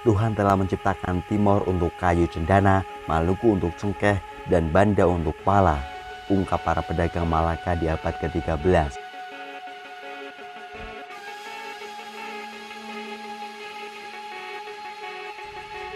Tuhan telah menciptakan Timor untuk kayu cendana, Maluku untuk cengkeh, dan Banda untuk pala, ungkap para pedagang Malaka di abad ke-13.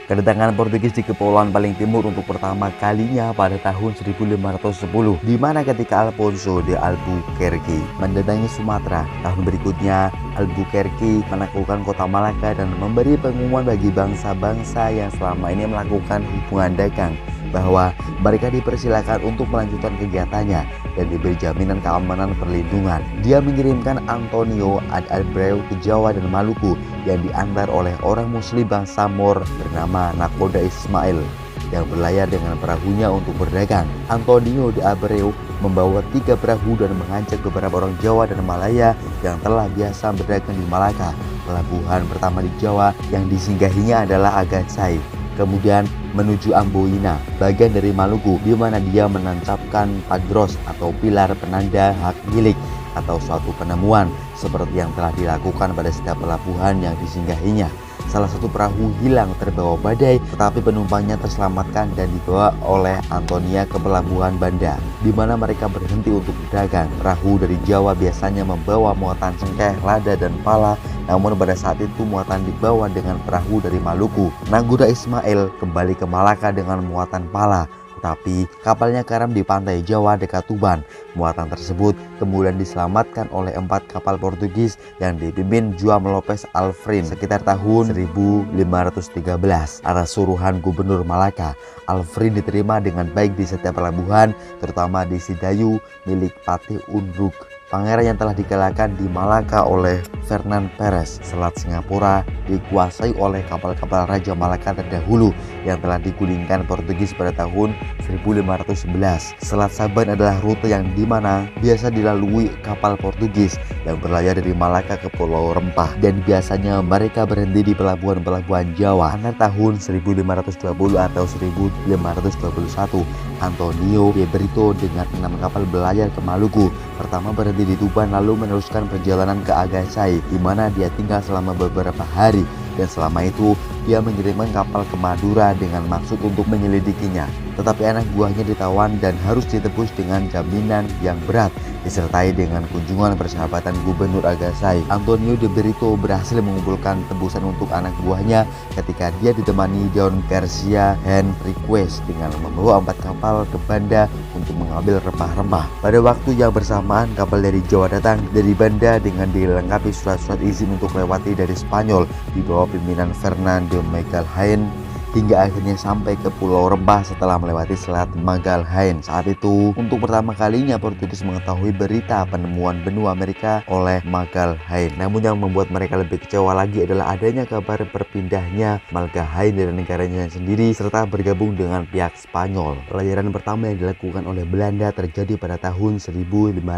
Kedatangan Portugis di Kepulauan paling timur untuk pertama kalinya pada tahun 1510, di mana ketika Alfonso de Albuquerque mendatangi Sumatera. Tahun berikutnya, Albuquerque menaklukkan kota Malaka dan memberi pengumuman bagi bangsa-bangsa yang selama ini melakukan hubungan dagang bahwa mereka dipersilakan untuk melanjutkan kegiatannya dan diberi jaminan keamanan perlindungan. Dia mengirimkan Antonio ad Abreu ke Jawa dan Maluku yang diantar oleh orang Muslim bangsa Mor bernama Nakoda Ismail yang berlayar dengan perahunya untuk berdagang. Antonio de Abreu membawa 3 perahu dan mengajak beberapa orang Jawa dan Malaya yang telah biasa berdagang di Malaka. Pelabuhan pertama di Jawa yang disinggahinya adalah Agatsai. Kemudian menuju Amboina, bagian dari Maluku, di mana dia menancapkan padros atau pilar penanda hak milik atau suatu penemuan seperti yang telah dilakukan pada setiap pelabuhan yang disinggahinya. Salah satu perahu hilang terbawa badai, tetapi penumpangnya terselamatkan dan dibawa oleh Antonia ke pelabuhan Banda, di mana mereka berhenti untuk berdagang. Perahu dari Jawa biasanya membawa muatan cengkeh, lada, dan pala, namun pada saat itu muatan dibawa dengan perahu dari Maluku. Nakoda Ismail kembali ke Malaka dengan muatan pala, tetapi kapalnya karam di pantai Jawa dekat Tuban. Muatan tersebut kemudian diselamatkan oleh 4 kapal Portugis yang dipimpin João Lopes Alfrin sekitar tahun 1513. Atas suruhan Gubernur Malaka, Alfrin diterima dengan baik di setiap pelabuhan, terutama di Sidayu milik Patih Undruk, pangeran yang telah dikalahkan di Malaka oleh Fernand Perez. Selat Singapura dikuasai oleh kapal-kapal Raja Malaka terdahulu yang telah digulingkan Portugis pada tahun 1511. Selat Saban adalah rute yang dimana biasa dilalui kapal Portugis yang berlayar dari Malaka ke Pulau Rempah, dan biasanya mereka berhenti di pelabuhan-pelabuhan Jawa. Antara tahun 1520 atau 1521, Antonio de Brito dengan 6 kapal berlayar ke Maluku. Pertama berhenti di Tuban, lalu meneruskan perjalanan ke Agatsai, di mana dia tinggal selama beberapa hari, dan selama itu dia mengirimkan kapal ke Madura dengan maksud untuk menyelidikinya. Tetapi anak buahnya ditawan dan harus ditebus dengan jaminan yang berat, disertai dengan kunjungan persahabatan Gubernur Agatsai. Antonio de Brito berhasil mengumpulkan tebusan untuk anak buahnya ketika dia ditemani Don Garcia Henriques dengan membawa 4 kapal ke Banda untuk mengambil rempah-rempah. Pada waktu yang bersamaan, kapal dari Jawa datang dari Banda dengan dilengkapi surat-surat izin untuk lewati dari Spanyol di bawah pimpinan Fernando Magalhaen, hingga akhirnya sampai ke Pulau Rempah setelah melewati Selat Magalhaen. Saat itu, untuk pertama kalinya Portugis mengetahui berita penemuan benua Amerika oleh Magalhaen. Namun yang membuat mereka lebih kecewa lagi adalah adanya kabar berpindahnya Magalhaen dari negaranya sendiri serta bergabung dengan pihak Spanyol. Pelayaran pertama yang dilakukan oleh Belanda terjadi pada tahun 1595,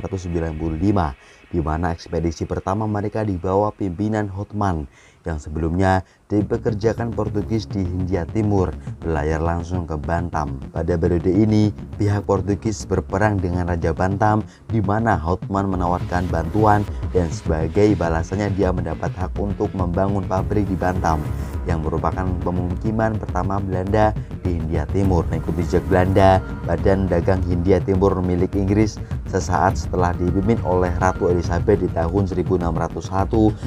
di mana ekspedisi pertama mereka di bawah pimpinan Hotman yang sebelumnya dipekerjakan Portugis di Hindia Timur berlayar langsung ke Bantam. Pada periode ini, pihak Portugis berperang dengan Raja Bantam, di mana Hotman menawarkan bantuan dan sebagai balasannya dia mendapat hak untuk membangun pabrik di Bantam yang merupakan pemukiman pertama Belanda di Hindia Timur. Mengikuti jejak Belanda, Badan Dagang Hindia Timur milik Inggris sesaat setelah dipimpin oleh Ratu Elizabeth di tahun 1601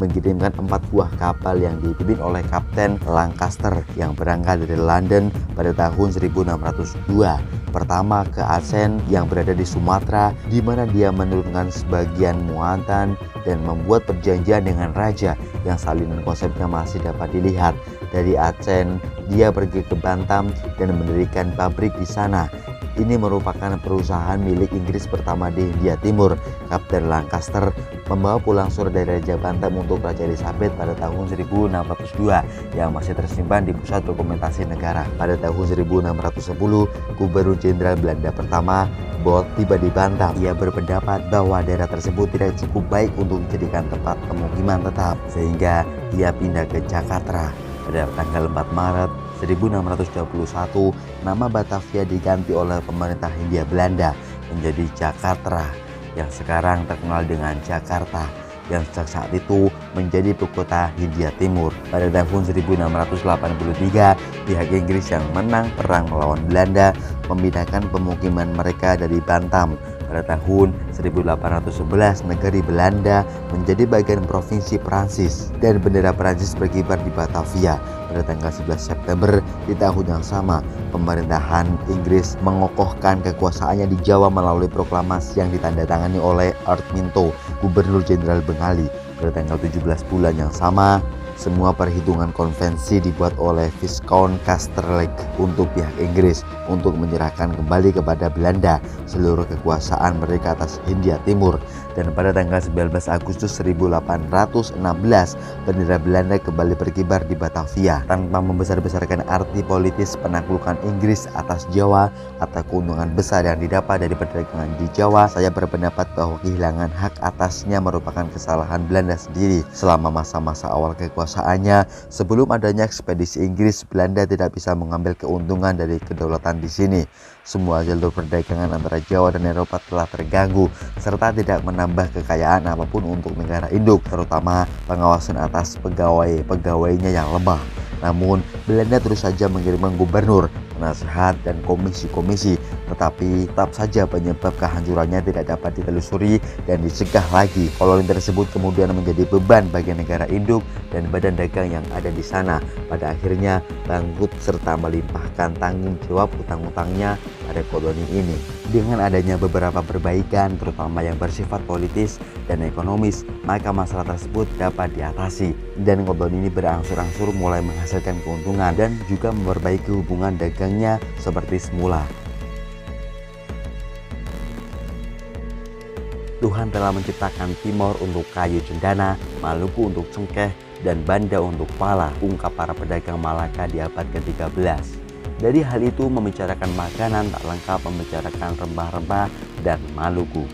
mengirimkan 4 buah kapal yang dipimpin oleh Kapten Lancaster yang berangkat dari London pada tahun 1602. Pertama ke Aceh yang berada di Sumatera, di mana dia menurunkan sebagian muatan dan membuat perjanjian dengan raja yang salinan konsepnya masih dapat dilihat. Dari Aceh, dia pergi ke Bantam dan mendirikan pabrik di sana. Ini merupakan perusahaan milik Inggris pertama di Hindia Timur. Kapten Lancaster membawa pulang surat dari Raja Bantam untuk Raja Elizabeth pada tahun 1602 yang masih tersimpan di Pusat Dokumentasi Negara. Pada tahun 1610, Gubernur Jenderal Belanda pertama Bolt tiba di Bantam. Ia berpendapat bahwa daerah tersebut tidak cukup baik untuk dijadikan tempat pemukiman tetap, sehingga ia pindah ke Jakarta. Pada tanggal 4 Maret 1621, nama Batavia diganti oleh pemerintah Hindia Belanda menjadi Jakarta yang sekarang terkenal dengan Jakarta. yang sejak saat itu menjadi ibu kota Hindia Timur. Pada tahun 1683, pihak Inggris yang menang perang melawan Belanda memindahkan pemukiman mereka dari Bantam. Pada tahun 1811, negeri Belanda menjadi bagian provinsi Prancis dan bendera Prancis berkibar di Batavia. Pada tanggal 11 September di tahun yang sama, pemerintahan Inggris mengokohkan kekuasaannya di Jawa melalui proklamasi yang ditandatangani oleh Art Minto, Gubernur Jenderal Bengali. Pada tanggal 17 bulan yang sama, semua perhitungan konvensi dibuat oleh Viscount Kasterlegg untuk pihak Inggris untuk menyerahkan kembali kepada Belanda seluruh kekuasaan mereka atas Hindia Timur. Dan pada tanggal 19 Agustus 1816, bendera Belanda kembali berkibar di Batavia. Tanpa membesar-besarkan arti politis penaklukan Inggris atas Jawa atau keuntungan besar yang didapat dari perdagangan di Jawa, saya berpendapat bahwa kehilangan hak atasnya merupakan kesalahan Belanda sendiri. Selama masa-masa awal kekuasaannya, sebelum adanya ekspedisi Inggris, Belanda tidak bisa mengambil keuntungan dari kedaulatan di sini. Semua jalur perdagangan antara Jawa dan Eropa telah terganggu serta tidak menambah kekayaan apapun untuk negara induk, terutama pengawasan atas pegawai-pegawainya yang lemah. Namun, Belanda terus saja mengirimkan gubernur, penasehat, dan komisi-komisi, tetapi tetap saja penyebab kehancurannya tidak dapat ditelusuri dan dicegah lagi. Koloni tersebut kemudian menjadi beban bagi negara induk dan badan dagang yang ada di sana. Pada akhirnya bangkrut serta melimpahkan tanggung jawab utang-utangnya pada koloni ini. Dengan adanya beberapa perbaikan, terutama yang bersifat politis dan ekonomis, maka masalah tersebut dapat diatasi dan koloni ini berangsur-angsur mulai menghasilkan keuntungan dan juga memperbaiki hubungan dagangnya seperti semula. Tuhan telah menciptakan Timor untuk kayu cendana, Maluku untuk cengkeh, dan Banda untuk pala, ungkap para pedagang Malaka di abad ke-13. Dari hal itu membicarakan makanan tak lengkap membicarakan rempah-rempah dan Maluku.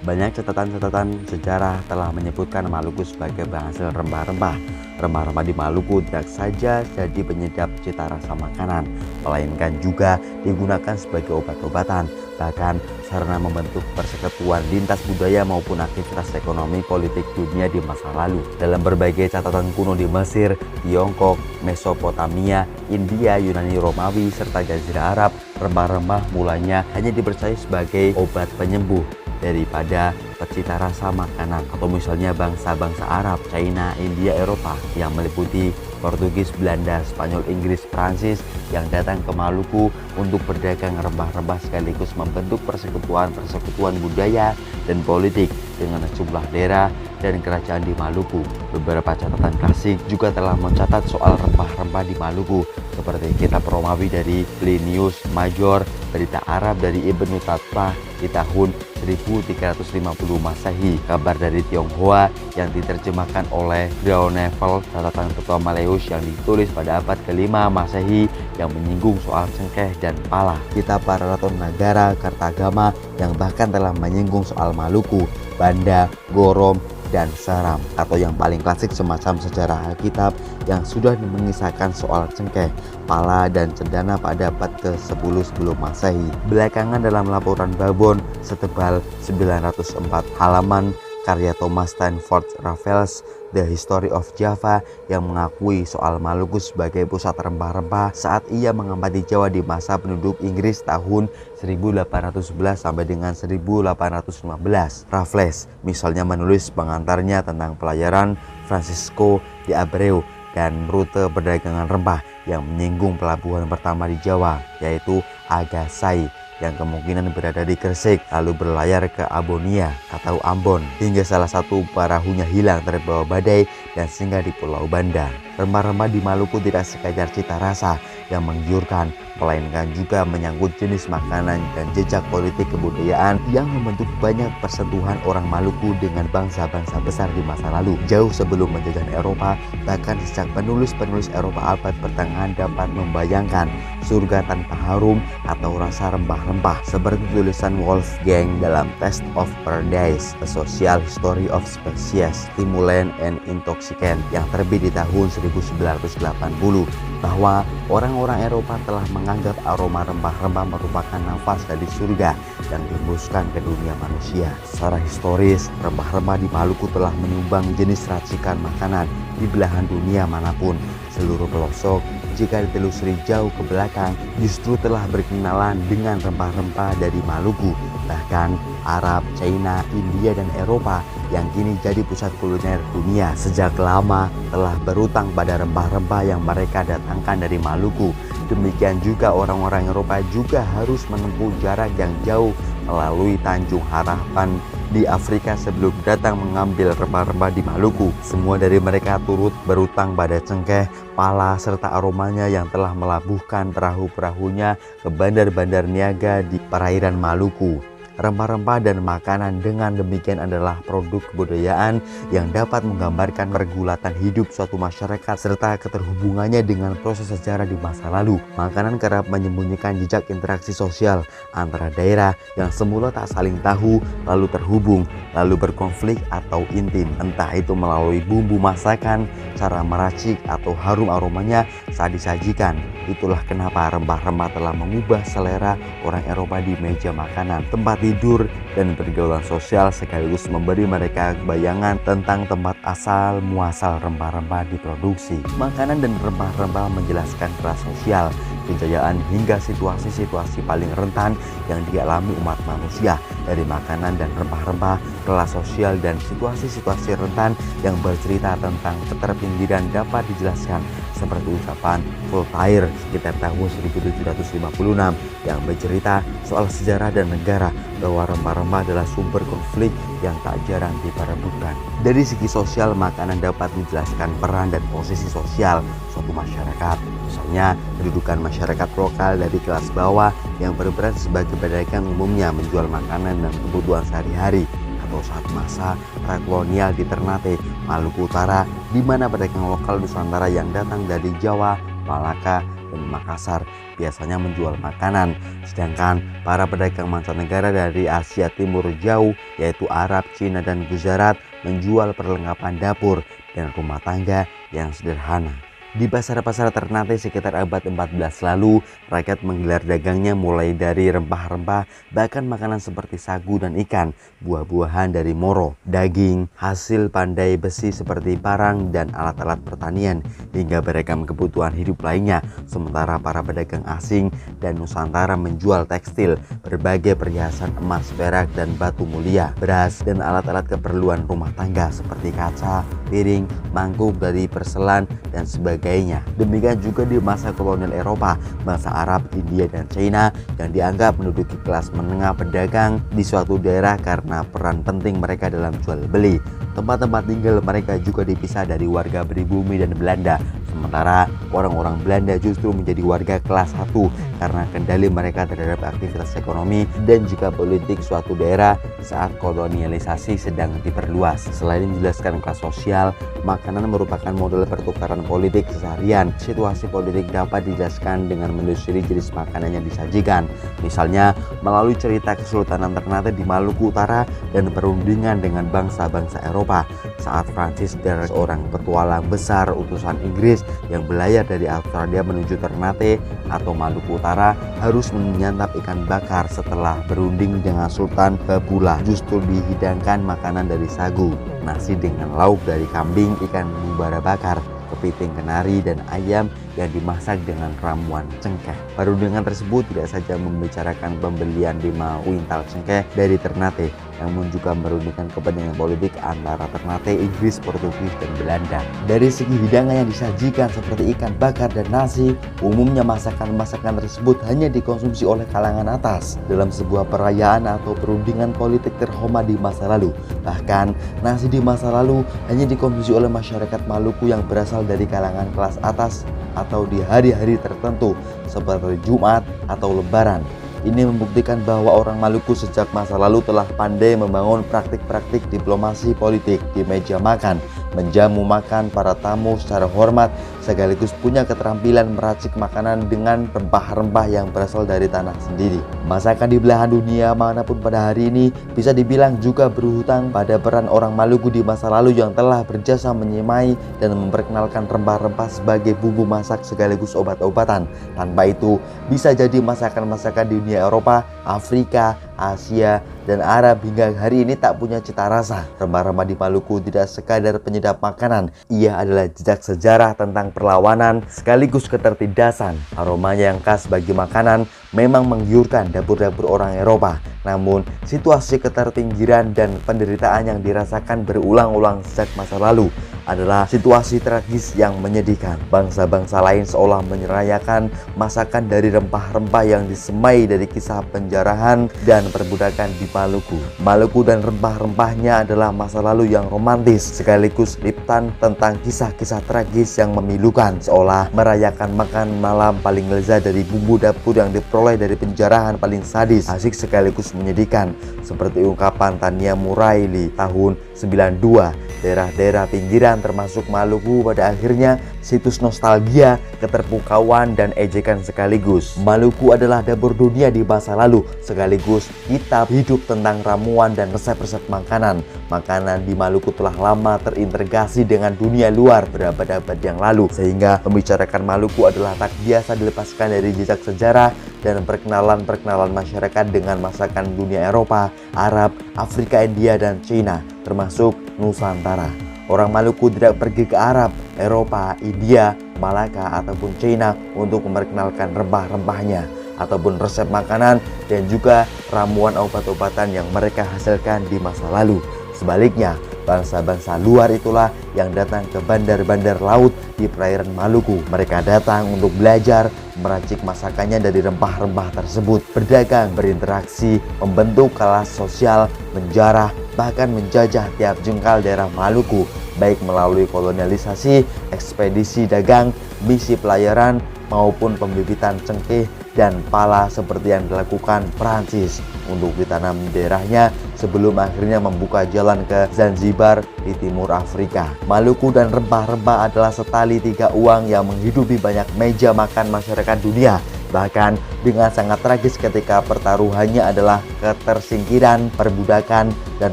Banyak catatan-catatan sejarah telah menyebutkan Maluku sebagai penghasil rempah-rempah. Rempah-rempah di Maluku tidak saja jadi penyedap cita rasa makanan, melainkan juga digunakan sebagai obat-obatan, bahkan sarana membentuk persekutuan lintas budaya maupun aktivitas ekonomi politik dunia di masa lalu. Dalam berbagai catatan kuno di Mesir, Tiongkok, Mesopotamia, India, Yunani, Romawi, serta Jazirah Arab, rempah-rempah mulanya hanya dipercaya sebagai obat penyembuh daripada pencita rasa makanan, atau misalnya bangsa-bangsa Arab, China, India, Eropa yang meliputi Portugis, Belanda, Spanyol, Inggris, Prancis yang datang ke Maluku untuk berdagang rempah-rempah sekaligus membentuk persekutuan budaya dan politik dengan sejumlah daerah dan kerajaan di Maluku. Beberapa catatan klasik juga telah mencatat soal rempah-rempah di Maluku, seperti kitab Romawi dari Plinius Major, berita Arab dari Ibnu Tattah di tahun 1350 Masehi, kabar dari Tionghoa yang diterjemahkan oleh Graunevel, catatan Ptolemaios yang ditulis pada abad ke-5 Masehi yang menyinggung soal cengkeh dan pala, kitab Paraton Nagara Kartagama yang bahkan telah menyinggung soal Maluku, Banda, Gorom, dan Seram, atau yang paling klasik semacam sejarah Alkitab yang sudah mengisahkan soal cengkeh, pala, dan cendana pada abad ke-10 sebelum Masehi. Belakangan dalam laporan Babon setebal 904 halaman karya Thomas Stanford Raffles, The History of Java, yang mengakui soal Maluku sebagai pusat rempah-rempah saat ia mengamati Jawa di masa penduduk Inggris tahun 1811 sampai dengan 1815. Raffles misalnya menulis pengantarnya tentang pelayaran Francisco de Abreu dan rute perdagangan rempah yang menyinggung pelabuhan pertama di Jawa, yaitu Agasai, yang kemungkinan berada di Gresik lalu berlayar ke Abonia atau Ambon hingga salah satu perahunya hilang terbawa badai dan singgah di Pulau Banda. Rempah-rempah di Maluku tidak sekadar cita rasa yang menggiurkan, melainkan juga menyangkut jenis makanan dan jejak politik kebudayaan yang membentuk banyak persentuhan orang Maluku dengan bangsa-bangsa besar di masa lalu. Jauh sebelum penjajahan Eropa, bahkan sejak penulis-penulis Eropa abad pertengahan dapat membayangkan surga tanpa harum atau rasa rempah-rempah, seperti tulisan Wolfgang dalam Taste of Paradise, A Social History of Species, Stimulant and Intoxicant yang terbit di tahun 1980. bahwa orang-orang Eropa telah menganggap aroma rempah-rempah merupakan nafas dari surga yang dihembuskan ke dunia manusia. Secara historis, rempah-rempah di Maluku telah menyumbang jenis racikan makanan di belahan dunia manapun. Seluruh pelosok, jika ditelusuri jauh ke belakang, justru telah berkenalan dengan rempah-rempah dari Maluku. Bahkan Arab, China, India, dan Eropa yang kini jadi pusat kuliner dunia sejak lama telah berutang pada rempah-rempah yang mereka datangkan dari Maluku. Demikian juga orang-orang Eropa juga harus menempuh jarak yang jauh melalui Tanjung Harapan di Afrika sebelum datang mengambil rempah-rempah di Maluku. Semua dari mereka turut berutang pada cengkeh, pala, serta aromanya yang telah melabuhkan perahu-perahunya ke bandar-bandar niaga di perairan Maluku. Rempah-rempah dan makanan dengan demikian adalah produk kebudayaan yang dapat menggambarkan pergulatan hidup suatu masyarakat serta keterhubungannya dengan proses sejarah di masa lalu. Makanan kerap menyembunyikan jejak interaksi sosial antara daerah yang semula tak saling tahu, lalu terhubung, lalu berkonflik atau intim. Entah itu melalui bumbu masakan, cara meracik, atau harum aromanya saat disajikan. Itulah kenapa rempah-rempah telah mengubah selera orang Eropa di meja makanan, tempat tidur, dan pergaulan sosial, sekaligus memberi mereka bayangan tentang tempat asal muasal rempah-rempah diproduksi. Makanan dan rempah-rempah menjelaskan kelas sosial, kejayaan, hingga situasi-situasi paling rentan yang dialami umat manusia. Dari makanan dan rempah-rempah, kelas sosial, dan situasi-situasi rentan yang bercerita tentang keterpinggiran dapat dijelaskan seperti ucapan Voltaire sekitar tahun 1756 yang bercerita soal sejarah dan negara, bahwa rempah-rempah adalah sumber konflik yang tak jarang diperebutkan. Dari segi sosial, makanan dapat menjelaskan peran dan posisi sosial suatu masyarakat. Misalnya, kedudukan masyarakat lokal dari kelas bawah yang berperan sebagai pedagang umumnya menjual makanan dan kebutuhan sehari-hari, atau saat masa prakolonial di Ternate, Maluku Utara, di mana pedagang lokal Nusantara yang datang dari Jawa, Malaka, dan Makassar biasanya menjual makanan, sedangkan para pedagang mancanegara dari Asia Timur jauh, yaitu Arab, Cina, dan Gujarat, menjual perlengkapan dapur dan rumah tangga yang sederhana. Di pasar-pasar Ternate sekitar abad 14 lalu, rakyat menggelar dagangnya mulai dari rempah-rempah, bahkan makanan seperti sagu dan ikan, buah-buahan dari Moro, daging, hasil pandai besi seperti parang dan alat-alat pertanian, hingga beragam kebutuhan hidup lainnya. Sementara para pedagang asing dan Nusantara menjual tekstil, berbagai perhiasan emas, perak, dan batu mulia, beras, dan alat-alat keperluan rumah tangga seperti kaca, piring, mangkuk dari perselan, dan sebagainya. Demikian juga di masa kolonial Eropa, bangsa Arab, India, dan China yang dianggap menduduki kelas menengah pedagang di suatu daerah karena peran penting mereka dalam jual beli. Tempat-tempat tinggal mereka juga dipisah dari warga pribumi dan Belanda. Sementara orang-orang Belanda justru menjadi warga kelas 1 karena kendali mereka terhadap aktivitas ekonomi dan juga politik suatu daerah saat kolonialisasi sedang diperluas. Selain menjelaskan kelas sosial, makanan merupakan model pertukaran politik seharian. Situasi politik dapat dijelaskan dengan menelusuri jenis makanan yang disajikan. Misalnya melalui cerita Kesultanan Ternate di Maluku Utara dan perundingan dengan bangsa-bangsa Eropa saat Francis Drake, seorang petualang besar utusan Inggris yang berlayar dari Australia menuju Ternate atau Maluku Utara, harus menyantap ikan bakar setelah berunding dengan Sultan Babula. Justru dihidangkan makanan dari sagu, nasi dengan lauk dari kambing, ikan mubara bakar, kepiting kenari, dan ayam yang dimasak dengan ramuan cengkeh. Perundingan tersebut tidak saja membicarakan pembelian 5 kuintal cengkeh dari Ternate, namun juga merundingkan kepentingan politik antara Ternate, Inggris, Portugis, dan Belanda. Dari segi hidangan yang disajikan seperti ikan bakar dan nasi, umumnya masakan-masakan tersebut hanya dikonsumsi oleh kalangan atas dalam sebuah perayaan atau perundingan politik terhormat di masa lalu. Bahkan, nasi di masa lalu hanya dikonsumsi oleh masyarakat Maluku yang berasal dari kalangan kelas atas atau di hari-hari tertentu seperti Jumat atau Lebaran. Ini membuktikan bahwa orang Maluku sejak masa lalu telah pandai membangun praktik-praktik diplomasi politik di meja makan, menjamu makan para tamu secara hormat, sekaligus punya keterampilan meracik makanan dengan rempah-rempah yang berasal dari tanah sendiri. Masakan di belahan dunia manapun pada hari ini bisa dibilang juga berhutang pada peran orang Maluku di masa lalu yang telah berjasa menyemai dan memperkenalkan rempah-rempah sebagai bumbu masak sekaligus obat-obatan. Tanpa itu, bisa jadi masakan-masakan di dunia Eropa, Afrika, Asia, dan Arab hingga hari ini tak punya cita rasa. Rempah-rempah di Maluku tidak sekadar penyedap makanan, ia adalah jejak sejarah tentang perlawanan sekaligus ketertindasan. Aromanya yang khas bagi makanan memang menggiurkan dapur-dapur orang Eropa. Namun, situasi keterpinggiran dan penderitaan yang dirasakan berulang-ulang sejak masa lalu adalah situasi tragis yang menyedihkan. Bangsa-bangsa lain seolah menyerayakan masakan dari rempah-rempah yang disemai dari kisah penjarahan dan perbudakan di Maluku. Maluku dan rempah-rempahnya adalah masa lalu yang romantis sekaligus liptan tentang kisah-kisah tragis yang memilukan, seolah merayakan makan malam paling lezat dari bumbu dapur yang diperoleh dari penjarahan paling sadis, asik sekaligus menyedihkan. Seperti ungkapan Tania Muraili tahun 92, daerah-daerah pinggiran termasuk Maluku pada akhirnya situs nostalgia, keterpukauan, dan ejekan sekaligus. Maluku adalah dapur dunia di masa lalu sekaligus kitab hidup tentang ramuan dan resep-resep makanan. Makanan di Maluku telah lama terintegrasi dengan dunia luar berabad-abad yang lalu, sehingga membicarakan Maluku adalah tak biasa dilepaskan dari jejak sejarah dan perkenalan masyarakat dengan masakan dunia Eropa, Arab, Afrika, India, dan Cina, termasuk Nusantara. Orang Maluku tidak pergi ke Arab, Eropa, India, Malaka, ataupun China untuk memperkenalkan rempah-rempahnya ataupun resep makanan dan juga ramuan obat-obatan yang mereka hasilkan di masa lalu. Sebaliknya, bangsa-bangsa luar itulah yang datang ke bandar-bandar laut di perairan Maluku. Mereka datang untuk belajar meracik masakannya dari rempah-rempah tersebut, berdagang, berinteraksi, membentuk kelas sosial, menjarah, bahkan menjajah tiap jengkal daerah Maluku, baik melalui kolonialisasi, ekspedisi dagang, misi pelayaran, maupun pembibitan cengkeh dan pala seperti yang dilakukan Prancis untuk ditanam di daerahnya sebelum akhirnya membuka jalan ke Zanzibar di timur Afrika. Maluku dan rempah-rempah adalah setali tiga uang yang menghidupi banyak meja makan masyarakat dunia. Bahkan dengan sangat tragis ketika pertaruhannya adalah ketersingkiran, perbudakan, dan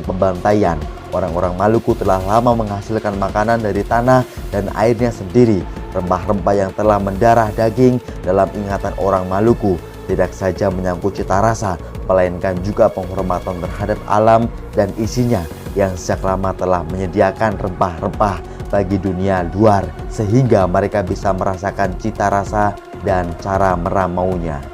pembantaian. Orang-orang Maluku telah lama menghasilkan makanan dari tanah dan airnya sendiri. Rempah-rempah yang telah mendarah daging dalam ingatan orang Maluku tidak saja menyangkut cita rasa, melainkan juga penghormatan terhadap alam dan isinya yang sejak lama telah menyediakan rempah-rempah bagi dunia luar, sehingga mereka bisa merasakan cita rasa dan cara meramaunya.